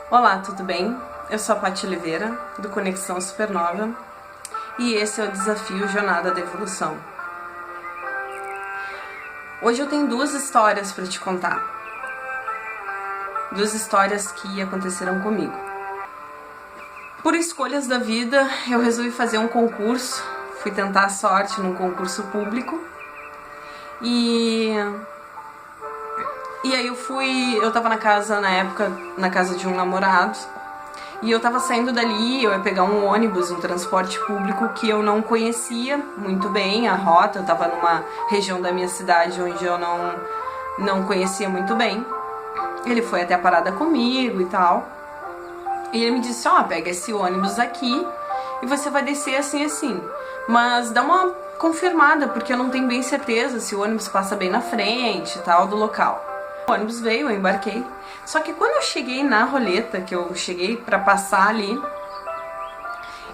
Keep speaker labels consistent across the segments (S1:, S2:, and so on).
S1: Olá, tudo bem? Eu sou a Paty Oliveira, do Conexão Supernova, e esse é o Desafio Jornada da Evolução. Hoje eu tenho duas histórias para te contar. Duas histórias que aconteceram comigo. Por escolhas da vida, eu resolvi fazer um concurso, fui tentar a sorte num concurso público, e aí eu tava na casa, na época, na casa de um namorado, e eu tava saindo dali, eu ia pegar um ônibus, um transporte público que eu não conhecia muito bem a rota, eu tava numa região da minha cidade onde eu não conhecia muito bem. Ele foi até a parada comigo e tal, e ele me disse, pega esse ônibus aqui e você vai descer assim, assim, mas dá uma confirmada, porque eu não tenho bem certeza se o ônibus passa bem na frente e tal do local. O ônibus veio, eu embarquei. Só que quando eu cheguei na roleta, que eu cheguei pra passar ali,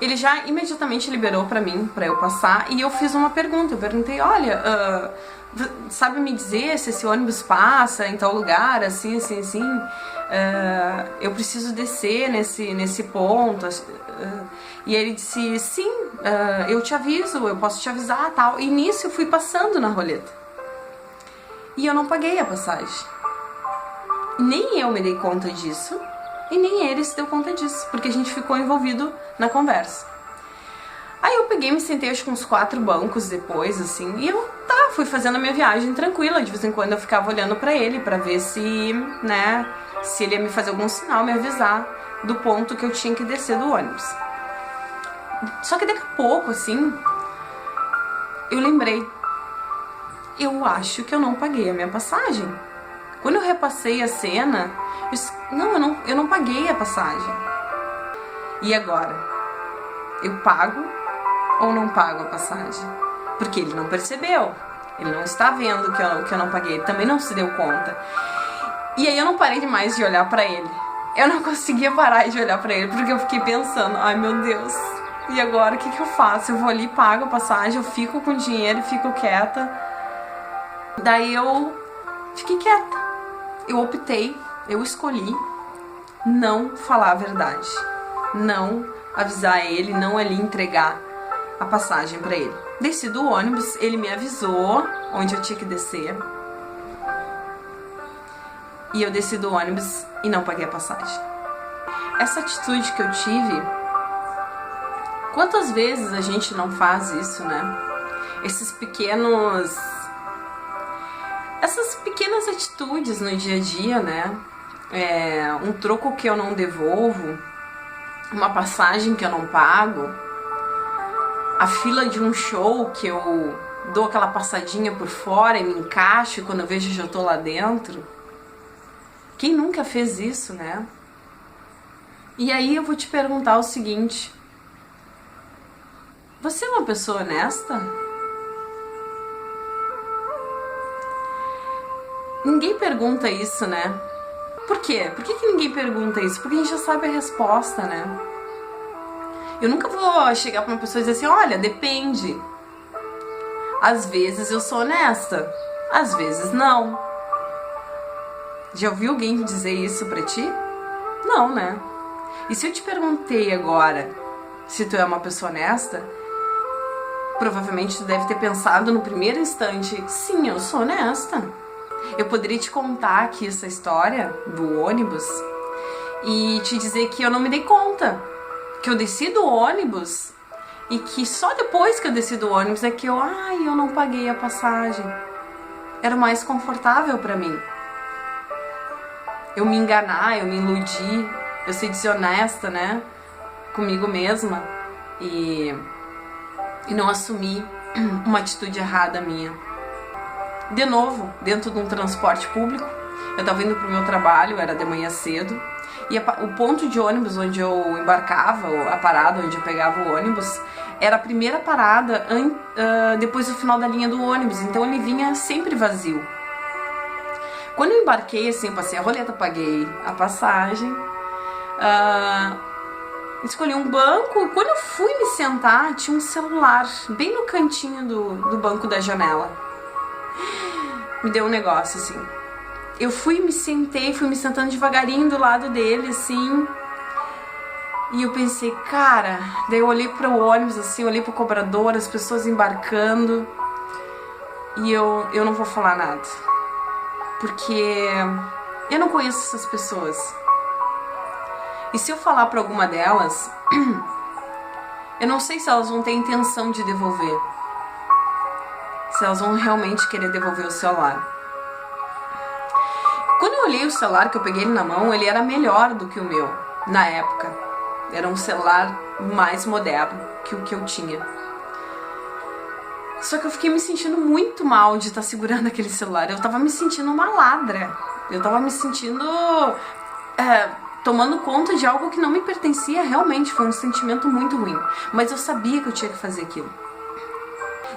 S1: ele já imediatamente liberou pra mim, pra eu passar, e eu fiz uma pergunta. Eu perguntei, olha, sabe me dizer se esse ônibus passa em tal lugar, assim, assim, assim? Eu preciso descer nesse ponto. E ele disse, sim, eu te aviso, eu posso te avisar, tal. E nisso eu fui passando na roleta. E eu não paguei a passagem. Nem eu me dei conta disso, e nem ele se deu conta disso, porque a gente ficou envolvido na conversa. Aí eu peguei, me sentei acho que uns 4 bancos depois, assim, e eu fui fazendo a minha viagem tranquila. De vez em quando eu ficava olhando pra ele, pra ver se, né, se ele ia me fazer algum sinal, me avisar do ponto que eu tinha que descer do ônibus. Só que daqui a pouco, assim, eu lembrei, eu acho que eu não paguei a minha passagem. Quando eu repassei a cena, eu disse, eu não paguei a passagem. E agora? Eu pago ou não pago a passagem? Porque ele não percebeu. Ele não está vendo que eu não paguei. Ele também não se deu conta. E aí eu não parei mais de olhar pra ele. Eu não conseguia parar de olhar pra ele, porque eu fiquei pensando, ai meu Deus, e agora o que eu faço? Eu vou ali, pago a passagem, eu fico com o dinheiro e fico quieta. Daí eu fiquei quieta. Eu escolhi não falar a verdade, não avisar ele, não ali entregar a passagem pra ele. Desci do ônibus, ele me avisou onde eu tinha que descer, e eu desci do ônibus e não paguei a passagem. Essa atitude que eu tive, quantas vezes a gente não faz isso, né? Essas pequenas atitudes no dia a dia, né? Um troco que eu não devolvo, uma passagem que eu não pago, a fila de um show que eu dou aquela passadinha por fora e me encaixo e quando eu vejo já tô lá dentro. Quem nunca fez isso, né? E aí eu vou te perguntar o seguinte: você é uma pessoa honesta? Ninguém pergunta isso, né? Por quê? Por que ninguém pergunta isso? Porque a gente já sabe a resposta, né? Eu nunca vou chegar pra uma pessoa e dizer assim, olha, depende. Às vezes eu sou honesta, às vezes não. Já ouviu alguém dizer isso pra ti? Não, né? E se eu te perguntei agora se tu é uma pessoa honesta, provavelmente tu deve ter pensado no primeiro instante, sim, eu sou honesta. Eu poderia te contar aqui essa história do ônibus e te dizer que eu não me dei conta, que eu desci do ônibus e que só depois que eu desci do ônibus é que eu não paguei a passagem. Era o mais confortável pra mim. Eu me enganar, eu me iludir, eu ser desonesta, né, comigo mesma e não assumir uma atitude errada minha. De novo, dentro de um transporte público, eu tava indo pro meu trabalho, era de manhã cedo, e o ponto de ônibus onde eu embarcava, a parada onde eu pegava o ônibus, era a primeira parada depois do final da linha do ônibus, então ele vinha sempre vazio. Quando eu embarquei, assim, eu passei a roleta, paguei a passagem, escolhi um banco, e quando eu fui me sentar, tinha um celular bem no cantinho do banco da janela. Me deu um negócio, assim. eu fui me sentando devagarinho do lado dele, assim. E eu pensei, cara, daí eu olhei para o ônibus, assim, olhei para o cobrador, as pessoas embarcando. E eu não vou falar nada. Porque eu não conheço essas pessoas. E se eu falar para alguma delas, eu não sei se elas vão ter intenção de devolver. Se elas vão realmente querer devolver o celular. Quando eu olhei o celular, que eu peguei ele na mão, ele era melhor do que o meu, na época. Era um celular mais moderno que o que eu tinha. Só que eu fiquei me sentindo muito mal de estar segurando aquele celular. Eu tava me sentindo uma ladra. Eu tava me sentindo... tomando conta de algo que não me pertencia realmente. Foi um sentimento muito ruim. Mas eu sabia que eu tinha que fazer aquilo.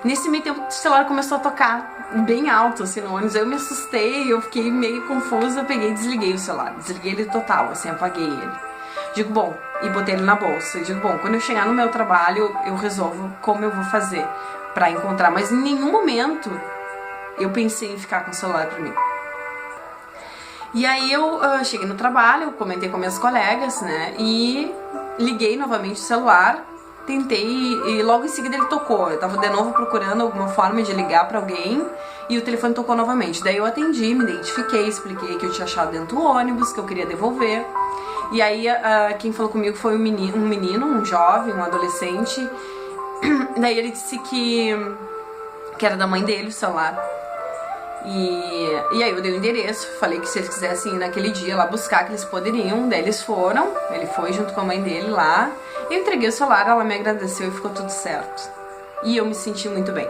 S1: Nesse meio tempo, o celular começou a tocar bem alto, assim, no ônibus. Eu me assustei, eu fiquei meio confusa. Peguei e desliguei o celular. Desliguei ele total, assim, apaguei ele. Digo, bom, e botei ele na bolsa. Digo, bom, quando eu chegar no meu trabalho, eu resolvo como eu vou fazer pra encontrar. Mas em nenhum momento eu pensei em ficar com o celular pra mim. E aí eu cheguei no trabalho, comentei com minhas colegas, né, e liguei novamente o celular, tentei, e logo em seguida ele tocou. Eu tava de novo procurando alguma forma de ligar pra alguém, e o telefone tocou novamente. Daí eu atendi, me identifiquei, expliquei que eu tinha achado dentro do ônibus, que eu queria devolver. E aí quem falou comigo foi um menino, um jovem, um adolescente. Daí ele disse que era da mãe dele o celular. E aí eu dei o endereço, falei que se eles quisessem ir naquele dia lá buscar, que eles poderiam. Daí eles foram, ele foi junto com a mãe dele lá. Eu entreguei o celular, ela me agradeceu e ficou tudo certo. E eu me senti muito bem.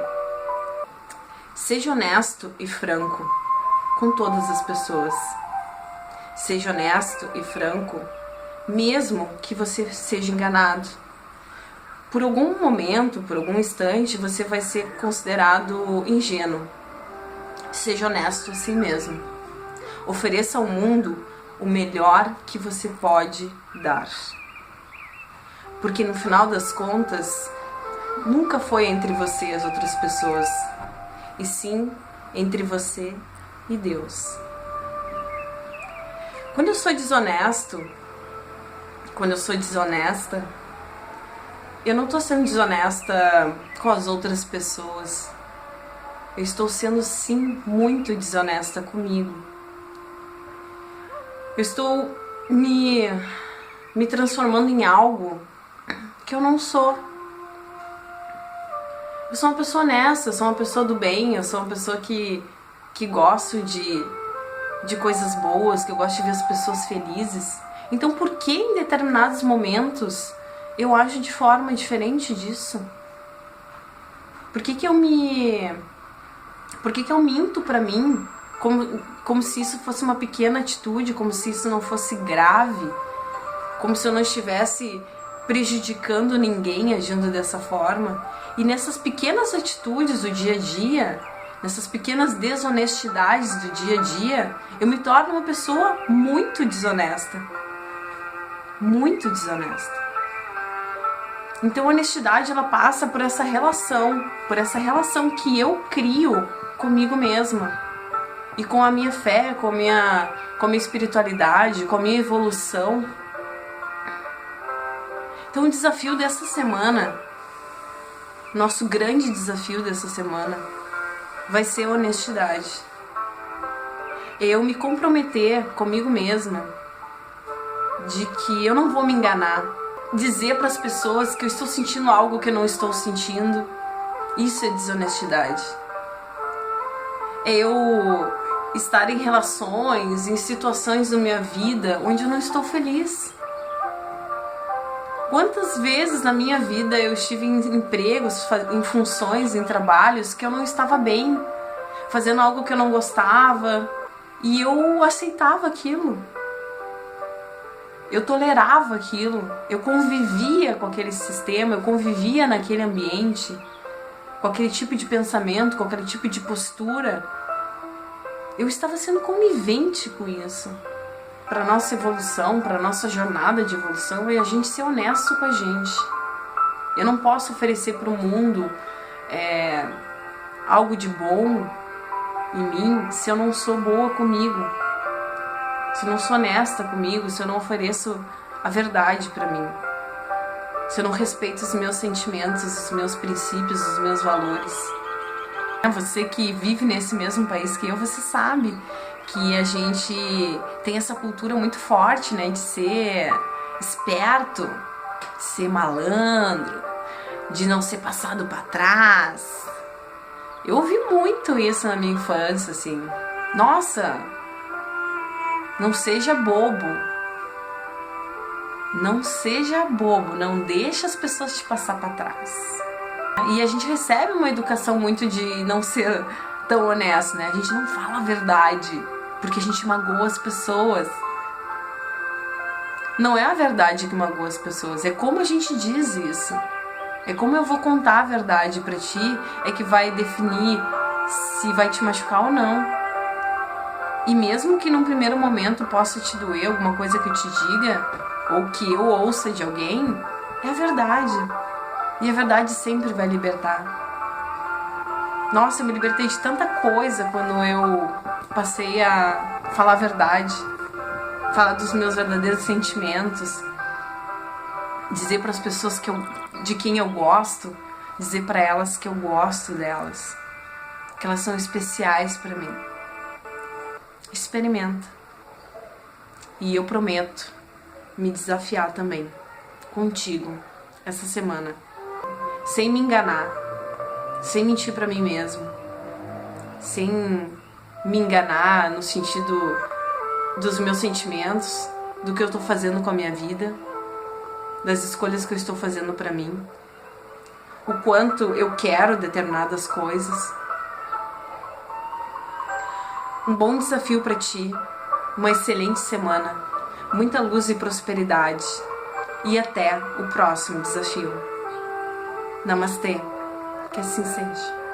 S1: Seja honesto e franco com todas as pessoas. Seja honesto e franco, mesmo que você seja enganado. Por algum momento, por algum instante, você vai ser considerado ingênuo. Seja honesto assim mesmo. Ofereça ao mundo o melhor que você pode dar. Porque no final das contas, nunca foi entre você e as outras pessoas, e sim entre você e Deus. Quando eu sou desonesto, quando eu sou desonesta, eu não estou sendo desonesta com as outras pessoas. Eu estou sendo, sim, muito desonesta comigo. Eu estou me transformando em algo que eu não sou. Eu sou uma pessoa honesta, eu sou uma pessoa do bem, eu sou uma pessoa que gosto de coisas boas, que eu gosto de ver as pessoas felizes. Então por que em determinados momentos eu ajo de forma diferente disso? Por que eu minto pra mim como se isso fosse uma pequena atitude, como se isso não fosse grave, como se eu não estivesse prejudicando ninguém agindo dessa forma? E nessas pequenas atitudes do dia a dia, nessas pequenas desonestidades do dia a dia, eu me torno uma pessoa muito desonesta. Muito desonesta. Então a honestidade, ela passa por essa relação que eu crio comigo mesma e com a minha fé, com a minha espiritualidade, com a minha evolução. Então o desafio dessa semana, nosso grande desafio dessa semana, vai ser a honestidade. Eu me comprometer comigo mesma de que eu não vou me enganar, dizer para as pessoas que eu estou sentindo algo que eu não estou sentindo. Isso é desonestidade. É eu estar em relações, em situações da minha vida onde eu não estou feliz. Quantas vezes na minha vida eu estive em empregos, em funções, em trabalhos que eu não estava bem, fazendo algo que eu não gostava, e eu aceitava aquilo. Eu tolerava aquilo, eu convivia com aquele sistema, eu convivia naquele ambiente, com aquele tipo de pensamento, com aquele tipo de postura. Eu estava sendo conivente com isso. Para nossa evolução, para nossa jornada de evolução, é a gente ser honesto com a gente. Eu não posso oferecer para o mundo algo de bom em mim se eu não sou boa comigo. se eu não sou honesta comigo, se eu não ofereço a verdade pra mim, se eu não respeito os meus sentimentos, os meus princípios, os meus valores. Você que vive nesse mesmo país que eu, você sabe que a gente tem essa cultura muito forte, né, de ser esperto, de ser malandro, de não ser passado pra trás. Eu ouvi muito isso na minha infância, assim. Nossa, não seja bobo. Não seja bobo, não deixe as pessoas te passar pra trás. E a gente recebe uma educação muito de não ser tão honesto, né? A gente não fala a verdade, porque a gente magoa as pessoas. Não é a verdade que magoa as pessoas, é como a gente diz isso. É como eu vou contar a verdade pra ti, é que vai definir se vai te machucar ou não. E mesmo que num primeiro momento possa te doer alguma coisa que eu te diga, ou que eu ouça de alguém, é a verdade. E a verdade sempre vai libertar. Nossa, eu me libertei de tanta coisa quando eu passei a falar a verdade, falar dos meus verdadeiros sentimentos, dizer para as pessoas de quem eu gosto, dizer para elas que eu gosto delas, que elas são especiais para mim. Experimenta. E eu prometo me desafiar também contigo essa semana, sem me enganar, sem mentir pra mim mesmo, sem me enganar no sentido dos meus sentimentos, do que eu tô fazendo com a minha vida, das escolhas que eu estou fazendo pra mim, o quanto eu quero determinadas coisas. Um bom desafio pra ti, uma excelente semana, muita luz e prosperidade, e até o próximo desafio. Namastê, que assim seja.